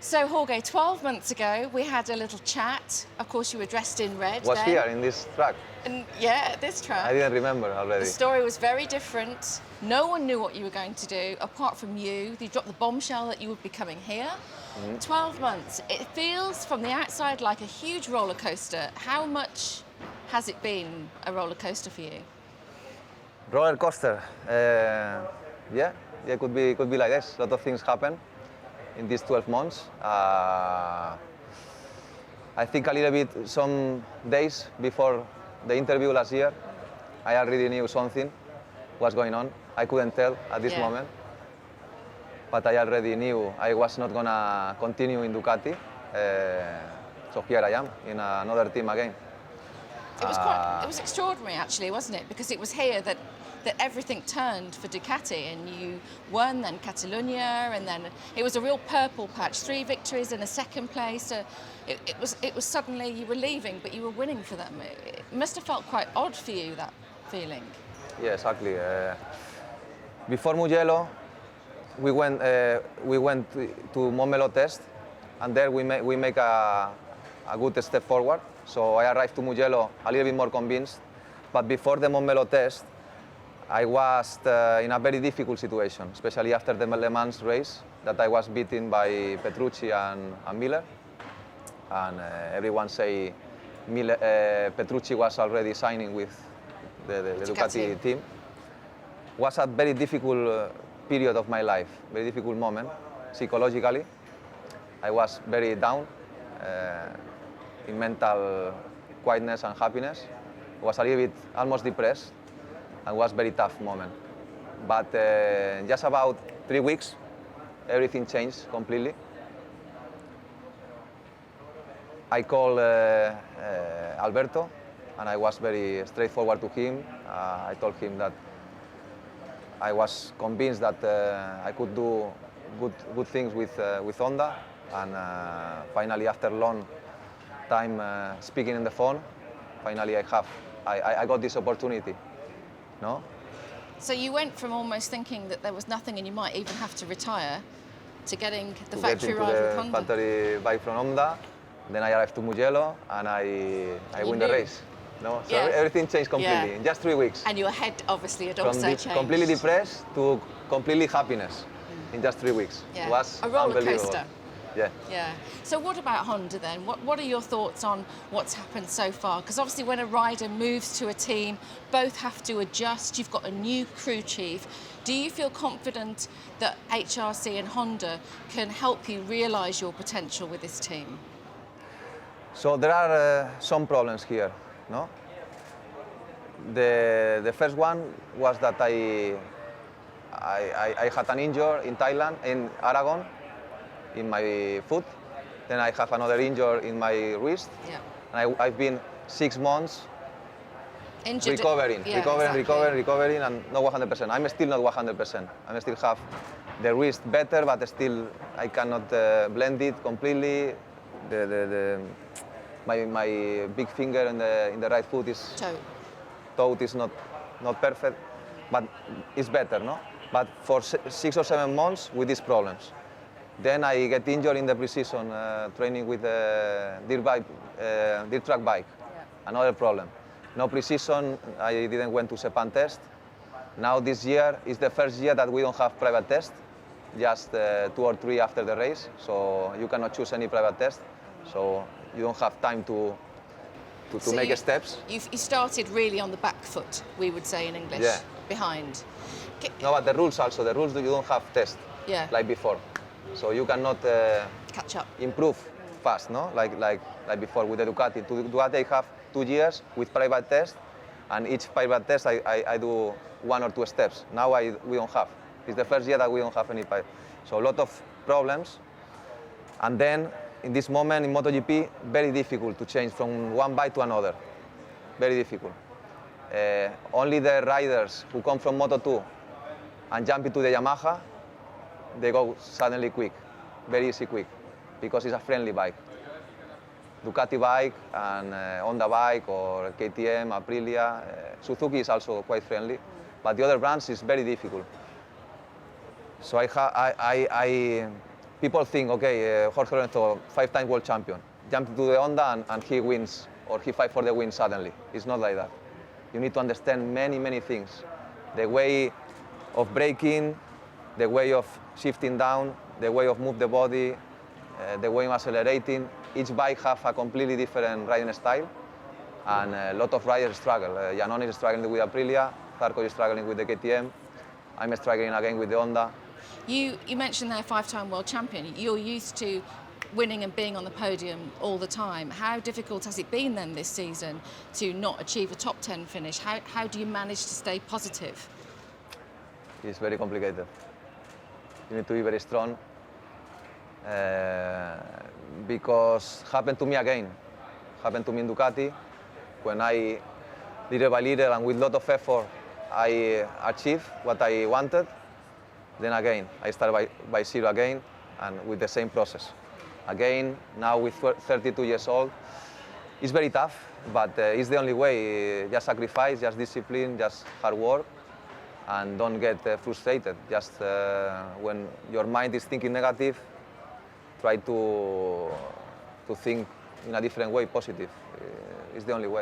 So Jorge, 12 months ago, we had a little chat. Of course, you were dressed in red Was then. here in this track? And yeah, this track. I didn't remember already. The story was very different. No one knew what you were going to do, apart from you. You dropped the bombshell that you would be coming here. 12 months. It feels from the outside like a huge roller coaster. How much has it been a roller coaster for you? Roller coaster. Yeah, it could be like this. A lot of things happen in these 12 months. I think a little bit, some days before the interview last year, I already knew something was going on. I couldn't tell at this moment, but I already knew I was not gonna continue in Ducati. So here I am in another team again. It was extraordinary, actually, wasn't it? Because it was here that everything turned for Ducati, and you won then Catalunya, and then it was a real purple patch. 3 victories and a second place. So it was suddenly you were leaving, but you were winning for them. It must have felt quite odd for you, that feeling. Yeah, exactly. Before Mugello, we went to Montmeló test, and there we make a good step forward. So I arrived to Mugello a little bit more convinced, but before the Montmeló test, I was in a very difficult situation, especially after the Le Mans race, that I was beaten by Petrucci and Miller. And everyone say Petrucci was already signing with the Ducati team. It was a very difficult period of my life, very difficult moment, psychologically. I was very down in mental quietness and happiness. I was a little bit almost depressed. It was a very tough moment. But just about 3 weeks, everything changed completely. I called Alberto, and I was very straightforward to him. I told him that I was convinced that I could do good things with Honda, and finally, after a long time speaking on the phone, finally I got this opportunity. No? So you went from almost thinking that there was nothing and you might even have to retire to getting the factory ride with Honda. Factory bike from Honda. Then I arrived to Mugello and I win the race. No? So everything changed completely in just 3 weeks. And your head obviously had also changed. Completely depressed to completely happiness in just 3 weeks. Yeah. It was a roller unbelievable. coaster. Yeah. So what about Honda then? What are your thoughts on what's happened so far? Because obviously when a rider moves to a team, both have to adjust. You've got a new crew chief. Do you feel confident that HRC and Honda can help you realise your potential with this team? So there are some problems here, no? The first one was that I had an injury in Thailand, in Aragon, in my foot. Then I have another injury in my wrist. Yeah. And I've been 6 months Injured. recovering, Recovering, and not 100%. I'm still not 100%. I still have the wrist better, but still I cannot blend it completely. My big finger in the right foot is toe is not perfect, but it's better, no? But for 6 or 7 months with these problems. Then I get injured in the pre-season training with a dirt track bike. Another problem. No pre-season, I didn't went to Sepang test. Now this year is the first year that we don't have private test, just 2 or 3 after the race. So you cannot choose any private test. So you don't have time to make steps. You started really on the back foot, we would say in English, behind. No, but the rules you don't have test like before. So you cannot catch up, improve fast, no? Like before with the Ducati. To Ducati I have 2 years with private test, and each private test I do 1 or 2 steps. Now we don't have. It's the first year that we don't have any private. So a lot of problems. And then in this moment in MotoGP, very difficult to change from one bike to another. Very difficult. Only the riders who come from Moto2 and jump into the Yamaha, they go suddenly quick, very easy quick, because it's a friendly bike. Ducati bike and Honda bike or KTM, Aprilia, Suzuki is also quite friendly, but the other brands is very difficult. So people think, okay, Jorge Lorenzo, 5-time world champion, jump to the Honda and he wins, or he fight for the win suddenly. It's not like that. You need to understand many, many things. The way of braking, the way of shifting down, the way of move the body, the way of accelerating. Each bike have a completely different riding style, and a lot of riders struggle. Janone is struggling with Aprilia, Zarco is struggling with the KTM, I'm struggling again with the Honda. You mentioned they're 5-time world champion. You're used to winning and being on the podium all the time. How difficult has it been then this season to not achieve a top 10 finish? How do you manage to stay positive? It's very complicated. You need to be very strong, because happened to me again. Happened to me in Ducati, when I, little by little and with a lot of effort, I achieved what I wanted. Then again, I started by zero again, and with the same process. Again, now with 32 years old, it's very tough, but it's the only way. Just sacrifice, just discipline, just hard work, and don't get frustrated. Just when your mind is thinking negative, try to think in a different way, positive. It's the only way.